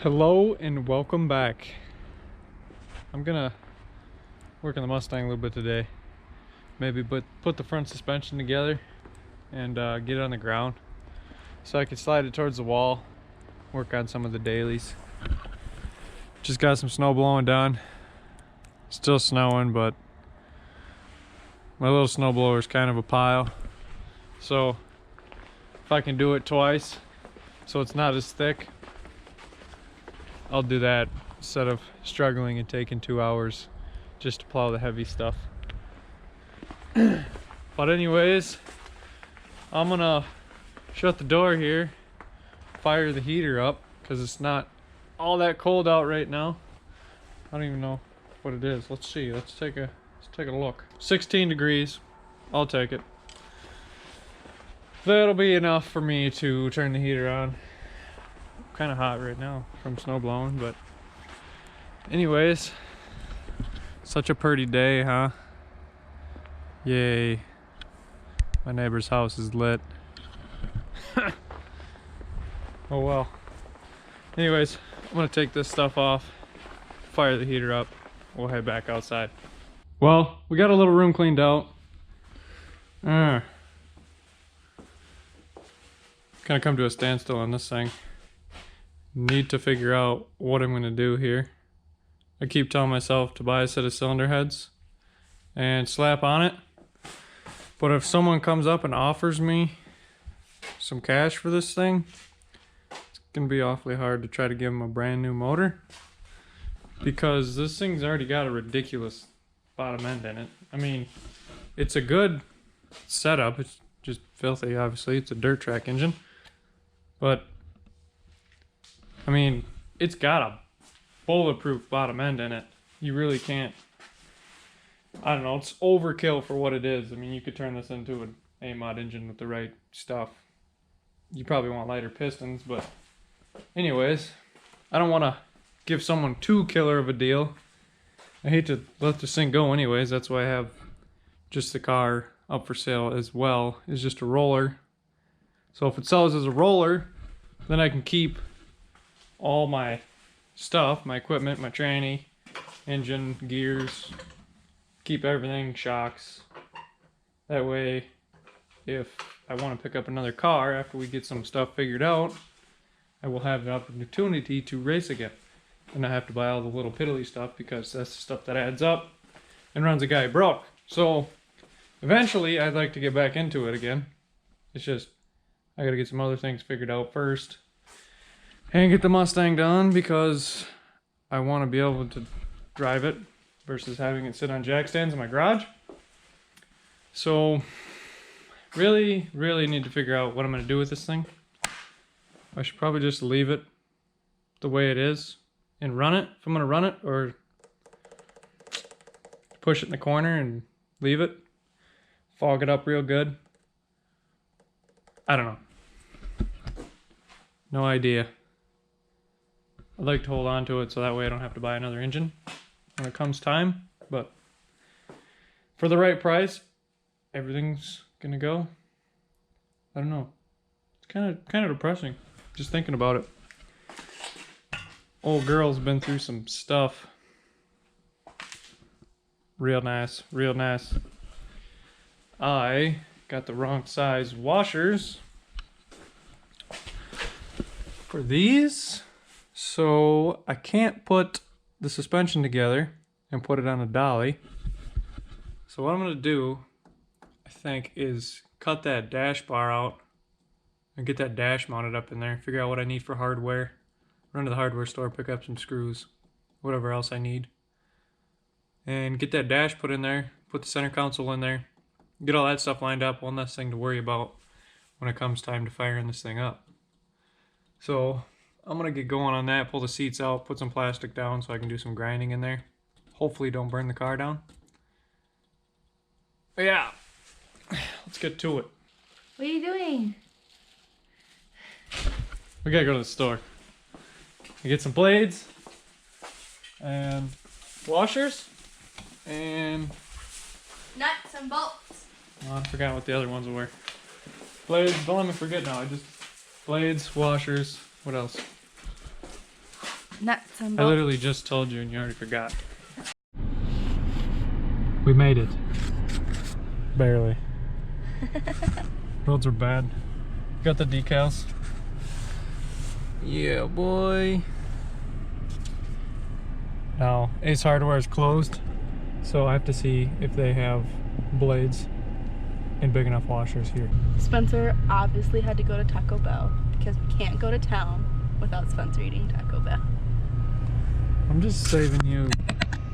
Hello and welcome back. I'm gonna work on the Mustang a little bit today. Maybe put the front suspension together and get it on the ground so I can slide it towards the wall, work on some of the dailies. Just got some snow blowing done. Still snowing, but my little snow blower is kind of a pile. So if I can do it twice so it's not as thick, I'll do that instead of struggling and taking 2 hours just to plow the heavy stuff. But anyways, I'm gonna shut the door here, fire the heater up because it's not all that cold out right now. I don't even know what it is. Let's see. Let's take a look. 16 degrees. I'll take it. That'll be enough for me to turn the heater on. Kind of hot right now from snow blowing, but anyways, such a pretty day, huh? Yay, my neighbor's house is lit. Oh well. Anyways, I'm gonna take this stuff off, fire the heater up, we'll head back outside. Well, we got a little room cleaned out. Kind of come to a standstill on this thing. Need to figure out what I'm gonna do here. I keep telling myself to buy a set of cylinder heads and slap on it. But if someone comes up and offers me some cash for this thing, it's gonna be awfully hard to try to give them a brand new motor because this thing's already got a ridiculous bottom end in it. I mean, it's a good setup. It's just filthy, obviously. It's a dirt track engine. But I mean, it's got a bulletproof bottom end in it. You really can't, I don't know, it's overkill for what it is. I mean, you could turn this into an A-mod engine with the right stuff. You probably want lighter pistons, but anyways, I don't want to give someone too killer of a deal. I hate to let this thing go anyways. That's why I have just the car up for sale as well. It's just a roller. So if it sells as a roller, then I can keep all my stuff, my equipment, my tranny, engine, gears, keep everything, shocks. That way, if I want to pick up another car after we get some stuff figured out, I will have the opportunity to race again. And I have to buy all the little piddly stuff because that's the stuff that adds up and runs a guy broke. So eventually I'd like to get back into it again. It's just, I gotta get some other things figured out first and get the Mustang done because I want to be able to drive it versus having it sit on jack stands in my garage. So really need to figure out what I'm going to do with this thing. I should probably just leave it the way it is and run it if I'm going to run it, or push it in the corner and leave it, fog it up real good. I don't know. No idea. I'd like to hold on to it so that way I don't have to buy another engine when it comes time, but for the right price, everything's gonna go. I don't know. It's kind of depressing just thinking about it. Old girl's been through some stuff. Real nice, real nice. I got the wrong size washers for these. So I can't put the suspension together and put it on a dolly. So what I'm going to do, I think, is cut that dash bar out and get that dash mounted up in there. Figure out what I need for hardware. Run to the hardware store, pick up some screws, whatever else I need. And get that dash put in there, put the center console in there. Get all that stuff lined up, one less thing to worry about when it comes time to firing this thing up. So I'm gonna get going on that, pull the seats out, put some plastic down so I can do some grinding in there. Hopefully don't burn the car down. But yeah, let's get to it. What are you doing? We gotta go to the store. Get some blades and washers and Nuts and bolts. oh, I forgot what the other ones were. Blades, don't let me forget now. Blades, washers, what else? Nuts and I bolts. literally just told you and you already forgot. We made it. Barely. Roads are bad. Got the decals. Yeah, boy. Now, Ace Hardware is closed, so I have to see if they have blades and big enough washers here. Spencer obviously had to go to Taco Bell because we can't go to town without Spencer eating Taco Bell. I'm just saving you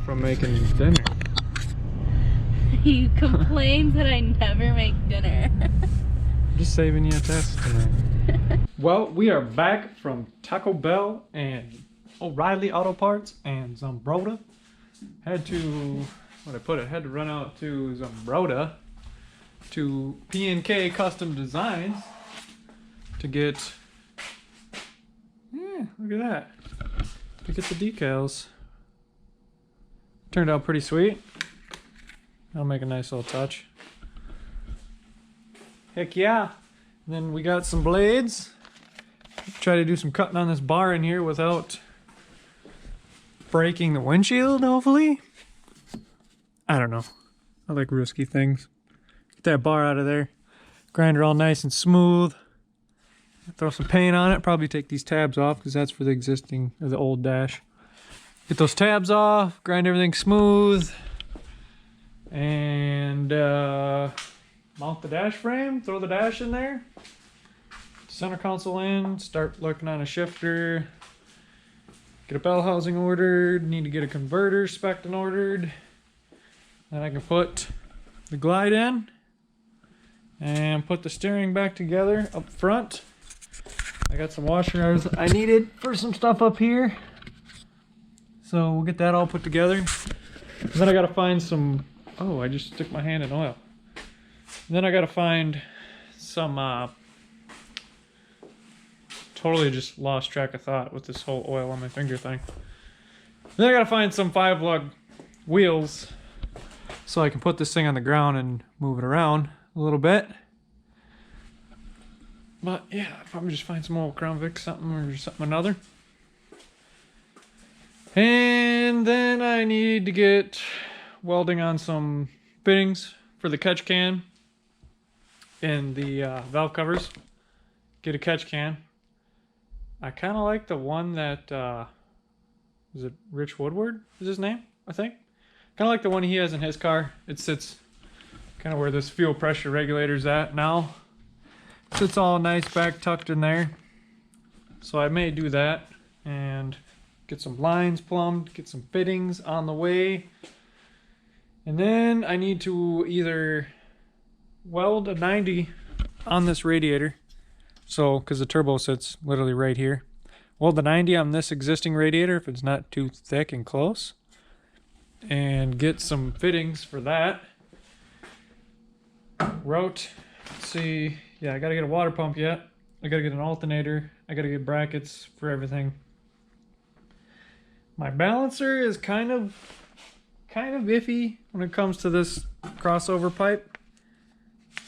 from making dinner. He complains that I never make dinner. I'm just saving you a test tonight. Well, we are back from Taco Bell and O'Reilly Auto Parts and Zumbrota. Had to run out to Zumbrota to P&K Custom Designs to get, look at that, to get the decals. Turned out pretty sweet. That'll make a nice little touch. Heck yeah. And then we got some blades. Try to do some cutting on this bar in here without breaking the windshield, hopefully. I don't know. I like risky things. Get that bar out of there. Grind it all nice and smooth. Throw some paint on it. Probably take these tabs off because that's for the existing, or the old dash. Get those tabs off. Grind everything smooth. And mount the dash frame. Throw the dash in there. Center console in. Start looking on a shifter. Get a bell housing ordered. Need to get a converter spec'd and ordered. Then I can put the glide in and put the steering back together up front. I got some washers I needed for some stuff up here. So we'll get that all put together. And then I gotta find some, oh, I just stuck my hand in oil. And then I gotta find some, totally just lost track of thought with this whole oil on my finger thing. Then I gotta find some 5-lug wheels so I can put this thing on the ground and move it around a little bit. But yeah, I'll probably just find some old Crown Vic something or something another. And then I need to get welding on some fittings for the catch can and the valve covers. Get a catch can. I kind of like the one that, is it Rich Woodward is his name, I think? Kind of like the one he has in his car. It sits kind of where this fuel pressure regulator's at now. Sits all nice back tucked in there. So I may do that and get some lines plumbed, get some fittings on the way. And then I need to either weld a 90 on this radiator. So, because the turbo sits literally right here. Weld the 90 on this existing radiator if it's not too thick and close. And get some fittings for that. Let's see. Yeah, I gotta get a water pump yet. I gotta get an alternator. I gotta get brackets for everything. My balancer is kind of iffy when it comes to this crossover pipe.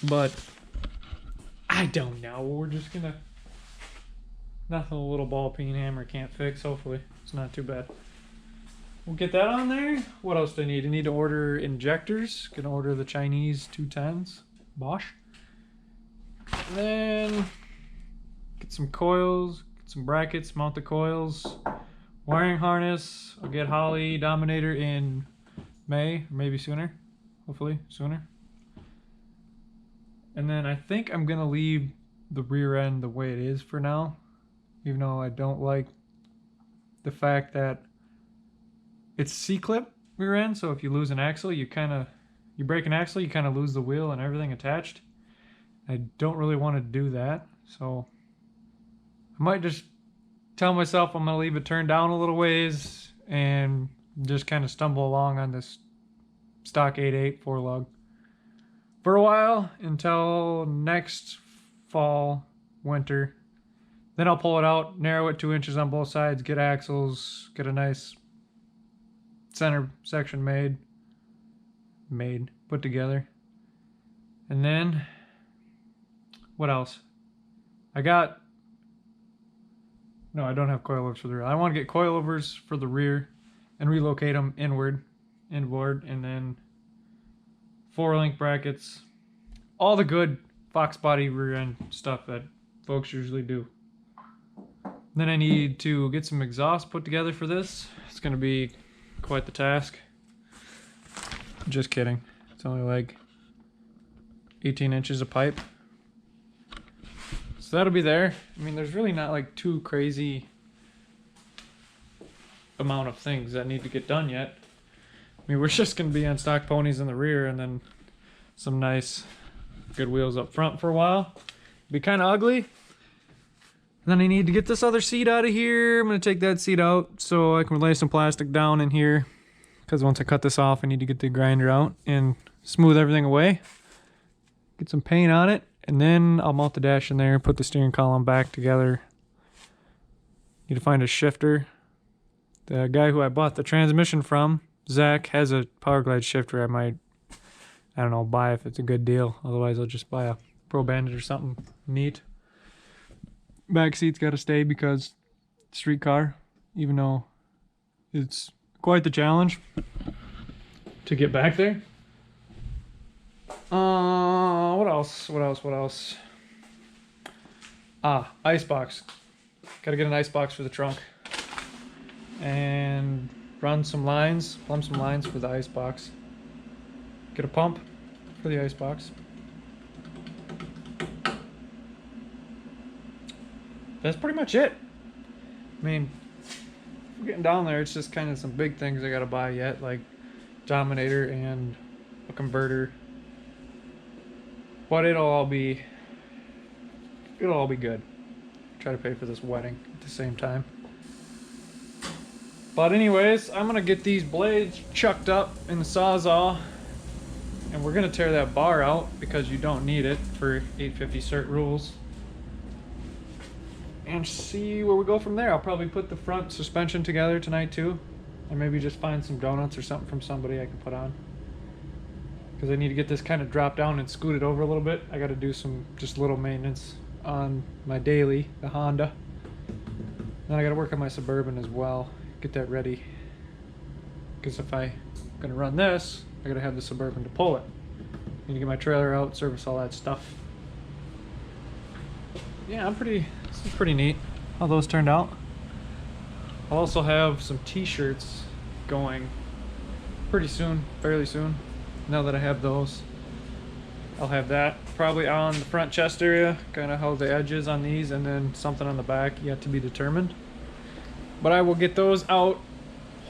But I don't know. We're just gonna, nothing a little ball peen hammer can't fix. Hopefully it's not too bad. We'll get that on there. What else do I need? I need to order injectors. Gonna order the Chinese 210s. Bosch. And then get some coils, get some brackets, mount the coils, wiring harness. I'll get Holley Dominator in May, or maybe sooner. Hopefully sooner. And then I think I'm gonna leave the rear end the way it is for now, even though I don't like the fact that it's C-clip rear end. So if you lose an axle, you break an axle, you kind of lose the wheel and everything attached. I don't really want to do that, so I might just tell myself I'm gonna leave it turned down a little ways and just kind of stumble along on this stock 8.8 4-lug for a while until next fall, winter. Then I'll pull it out, narrow it 2 inches on both sides, get axles, get a nice center section put together. And then what else? I got No, I don't have coilovers for the rear. I want to get coilovers for the rear and relocate them inward, and then 4-link brackets. All the good Fox body rear end stuff that folks usually do. Then I need to get some exhaust put together for this. It's going to be quite the task. Just kidding. It's only like 18 inches of pipe. So that'll be there. I mean, there's really not like too crazy amount of things that need to get done yet. I mean, we're just going to be on stock ponies in the rear and then some nice good wheels up front for a while. Be kind of ugly. And then I need to get this other seat out of here. I'm going to take that seat out so I can lay some plastic down in here. Because once I cut this off, I need to get the grinder out and smooth everything away. Get some paint on it. And then I'll mount the dash in there, put the steering column back together. Need to find a shifter. The guy who I bought the transmission from, Zach, has a Powerglide shifter. I might, I don't know, buy if it's a good deal. Otherwise, I'll just buy a Pro Bandit or something neat. Back seat's got to stay because street car, even though it's quite the challenge to get back there. What else? Ice box. Gotta get an ice box for the trunk. And run some lines, plumb some lines for the ice box. Get a pump for the ice box. That's pretty much it. I mean, we're getting down there. It's just kind of some big things I gotta buy yet, like Dominator and a converter. But it'll all be good. Try to pay for this wedding at the same time. But anyways, I'm gonna get these blades chucked up in the Sawzall, and we're gonna tear that bar out because you don't need it for 850 cert rules. And see where we go from there. I'll probably put the front suspension together tonight too, and maybe just find some donuts or something from somebody I can put on. Because I need to get this kind of dropped down and scooted over a little bit. I got to do some just little maintenance on my daily, the Honda. Then I got to work on my Suburban as well. Get that ready. Because if I'm going to run this, I got to have the Suburban to pull it. Need to get my trailer out, service all that stuff. Yeah, this is pretty neat how those turned out. I'll also have some t-shirts going pretty soon, fairly soon. Now that I have those, I'll have that probably on the front chest area, kind of how the edge is on these, and then something on the back yet to be determined. But I will get those out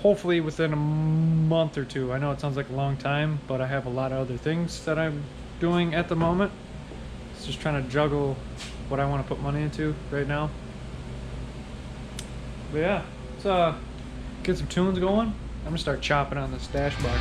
hopefully within a month or two. I know it sounds like a long time, but I have a lot of other things that I'm doing at the moment. It's just trying to juggle what I want to put money into right now. But yeah, let's get some tunes going. I'm gonna start chopping on this dash bar.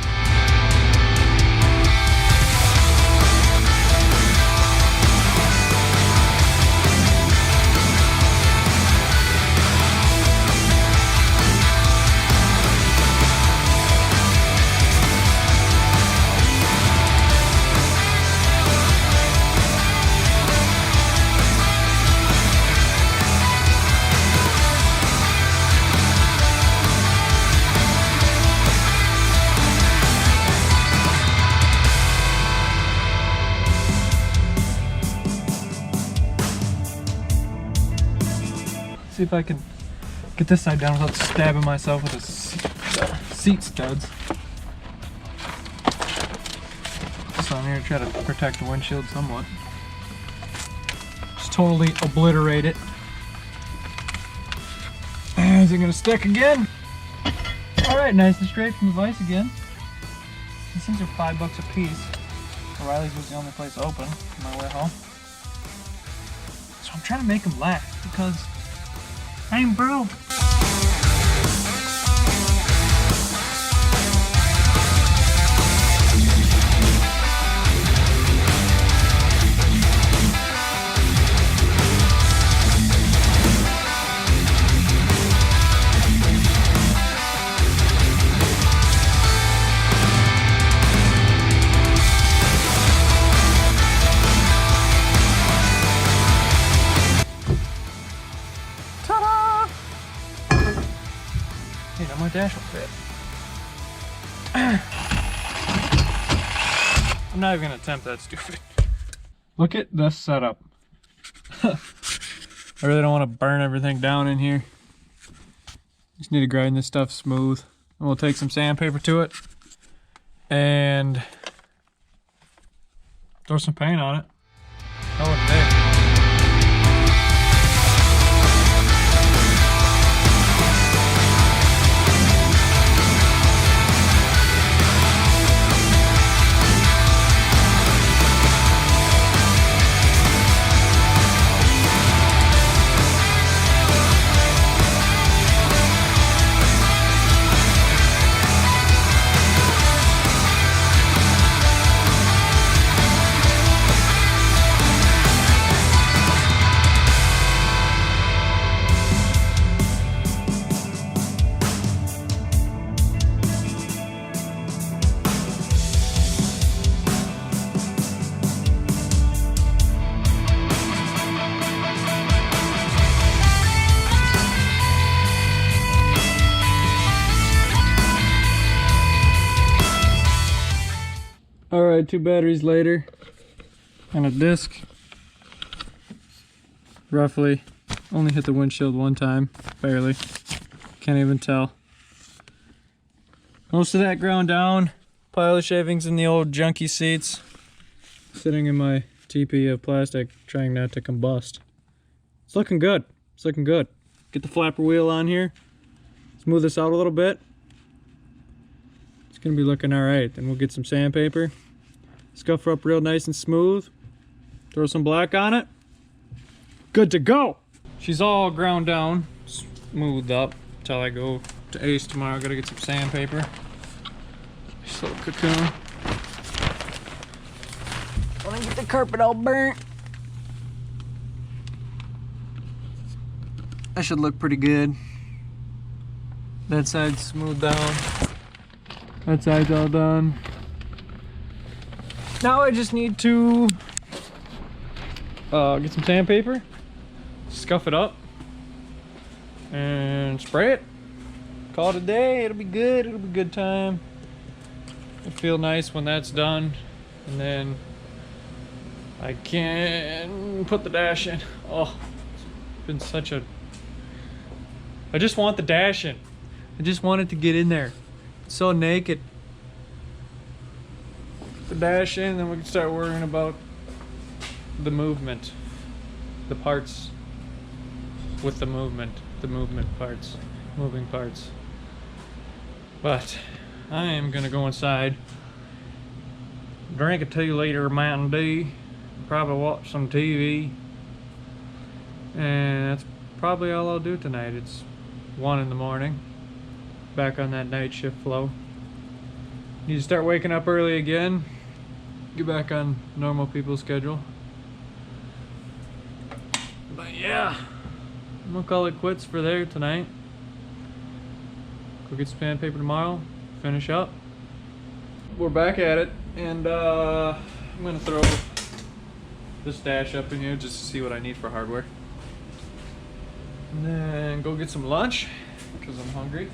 See if I can get this side down without stabbing myself with the seat studs. This on here to try to protect the windshield somewhat. Just totally obliterate it. Is it gonna stick again? Alright, nice and straight from the vise again. These things are $5 a piece. O'Reilly's was the only place open on my way home. So I'm trying to make them last because I'm broke. Ta-da! Hey, now my dash will fit. I'm not even gonna attempt that stupid. Look at this setup. I really don't want to burn everything down in here. Just need to grind this stuff smooth. And we'll take some sandpaper to it and throw some paint on it. Call it a day. Alright, 2 batteries later and a disc. Roughly only hit the windshield 1 time, barely. Can't even tell. Most of that ground down. Pile of shavings in the old junky seats. Sitting in my teepee of plastic, trying not to combust. It's looking good. It's looking good. Get the flapper wheel on here. Smooth this out a little bit. It's gonna be looking alright. Then we'll get some sandpaper. Scuff her up real nice and smooth. Throw some black on it. Good to go! She's all ground down, smoothed up until I go to Ace tomorrow. Gotta get some sandpaper. Nice little cocoon. Wanna get the carpet all burnt. That should look pretty good. That side's smoothed down. That side's all done. Now I just need to get some sandpaper, scuff it up, and spray it. Call it a day. It'll be good. It'll be a good time. It'll feel nice when that's done, and then I can put the dash in. Oh, it's been such a... I just want the dash in. I just want it to get in there. It's so naked. The dash in, then we can start worrying about the movement, the parts with the movement parts, moving parts. But I am gonna go inside, drink a 2-liter Mountain Dew, probably watch some TV, and that's probably all I'll do tonight. It's 1 in the morning, back on that night shift flow. Need to start waking up early again. Get back on normal people's schedule. But yeah, I'm gonna call it quits for there tonight. Go get some sandpaper tomorrow, finish up. We're back at it, and I'm gonna throw this dash up in here just to see what I need for hardware. And then go get some lunch, because I'm hungry.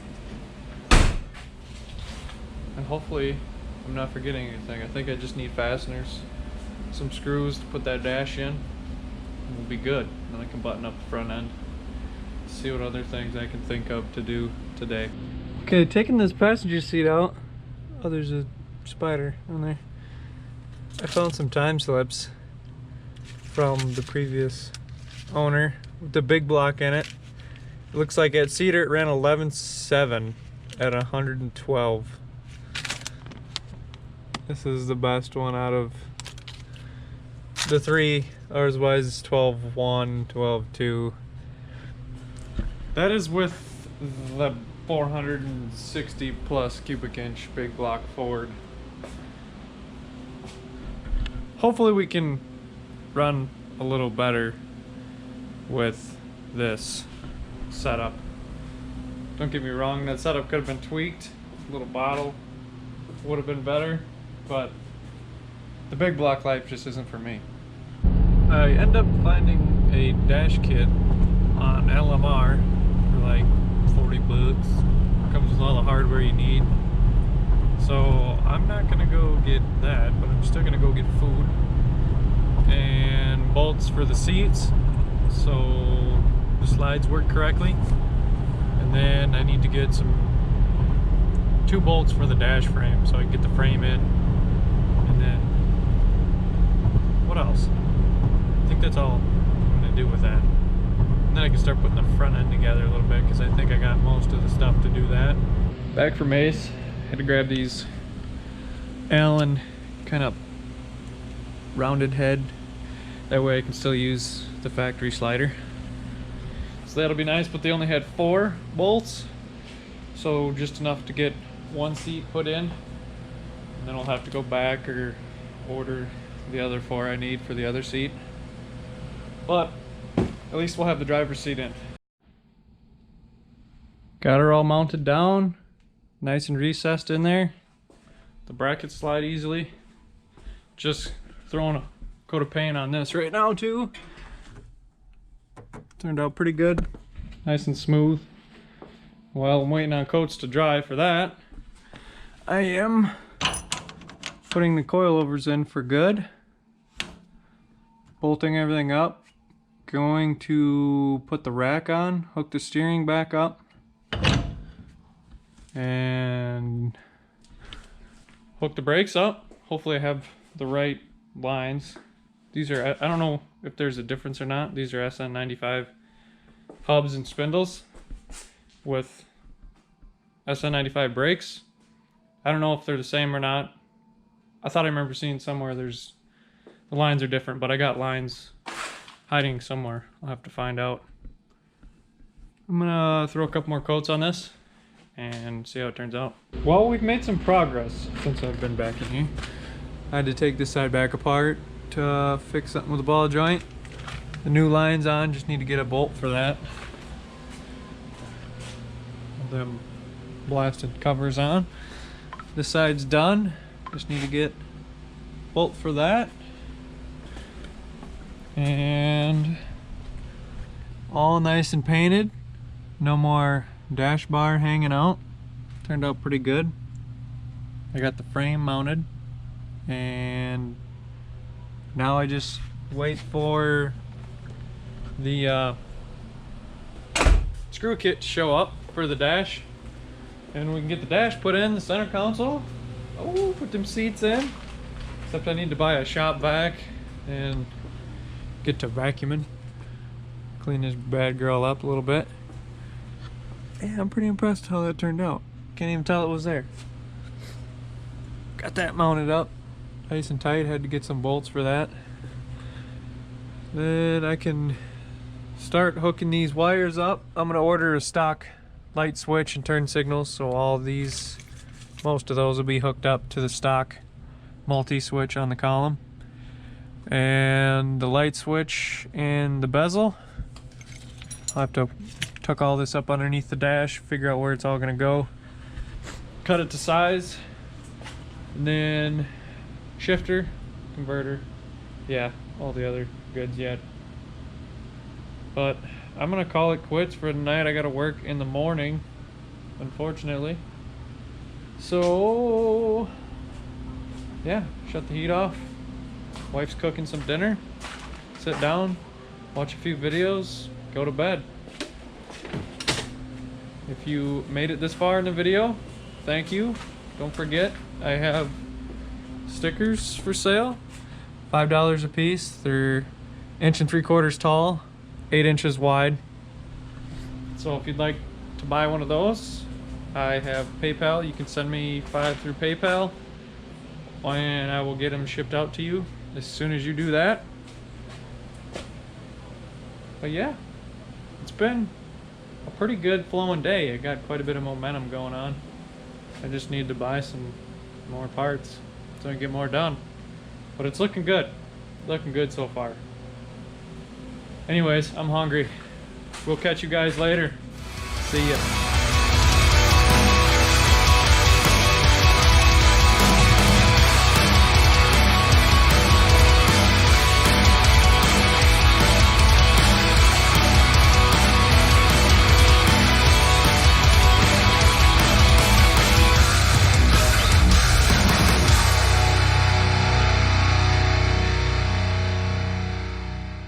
And hopefully I'm not forgetting anything. I think I just need fasteners, some screws to put that dash in, and we'll be good. Then I can button up the front end. See what other things I can think of to do today. Okay, taking this passenger seat out. Oh, there's a spider on there. I found some time slips from the previous owner with the big block in it. It looks like at Cedar it ran 11.7 at 112. This is the best one out of the 3. Ours was 12.1, 12.2. That is with the 460 plus cubic inch big block Ford. Hopefully we can run a little better with this setup. Don't get me wrong, that setup could have been tweaked. A little bottle would have been better, but the big block life just isn't for me. I end up finding a dash kit on LMR for like 40 bucks. Comes hardware you need. So I'm not gonna go get that, but I'm still gonna go get food and bolts for the seats so the slides work correctly. And then I need to get two bolts for the dash frame so I can get the frame in. And then what else? I think that's all I'm gonna do with that. And then I can start putting the front end together a little bit because I think I got most of the stuff to do that. Back from Ace, had to grab these Allen kind of rounded head. That way I can still use the factory slider. So that'll be nice, but they only had 4 bolts. So just enough to get one seat put in. And then I'll have to go back or order the other 4 I need for the other seat. But at least we'll have the driver's seat in. Got her all mounted down, nice and recessed in there. The brackets slide easily. Just throwing a coat of paint on this right now too. Turned out pretty good, nice and smooth. While I'm waiting on coats to dry for that, I am putting the coilovers in for good, bolting everything up. Going to put the rack on, hook the steering back up, and hook the brakes up. Hopefully I have the right lines. These are, I don't know if there's a difference or not. These are SN95 hubs and spindles with SN95 brakes. I don't know if they're the same or not. I thought I remember seeing somewhere the lines are different, but I got lines hiding somewhere. I'll have to find out. I'm gonna throw a couple more coats on this and see how it turns out. Well, we've made some progress since I've been back in here. I had to take this side back apart to fix something with the ball joint. The new line's on, just need to get a bolt for that. Them blasted covers on. This side's done, just need to get bolt for that. And all nice and painted. No more dash bar hanging out. Turned out pretty good. I got the frame mounted, and now I just wait for the screw kit to show up for the dash, and we can get the dash put in the center console. Oh, put them seats in. Except I need to buy a shop vac and get to vacuuming. Clean this bad girl up a little bit. Yeah, I'm pretty impressed how that turned out. Can't even tell it was there. Got that mounted up nice and tight. Had to get some bolts for that. Then I can start hooking these wires up. I'm gonna order a stock light switch and turn signals, so all of these, most of those will be hooked up to the stock multi-switch on the column. And the light switch and the bezel, I'll have to tuck all this up underneath the dash, figure out where it's all gonna go, cut it to size, and then shifter, converter, yeah, all the other goods yet. But I'm gonna call it quits for tonight. I gotta work in the morning, unfortunately. So yeah, shut the heat off. Wife's cooking some dinner. Sit down, watch a few videos, go to bed. If you made it this far in the video, thank you. Don't forget, I have stickers for sale. $5 a piece. They're 1 3/4 inches tall, 8 inches wide. So if you'd like to buy one of those, I have PayPal. You can send me $5 through PayPal, and I will get them shipped out to you as soon as you do that. But yeah, it's been a pretty good flowing day. I got quite a bit of momentum going on. I just need to buy some more parts so I can get more done. But it's looking good. Looking good so far. Anyways, I'm hungry. We'll catch you guys later. See ya.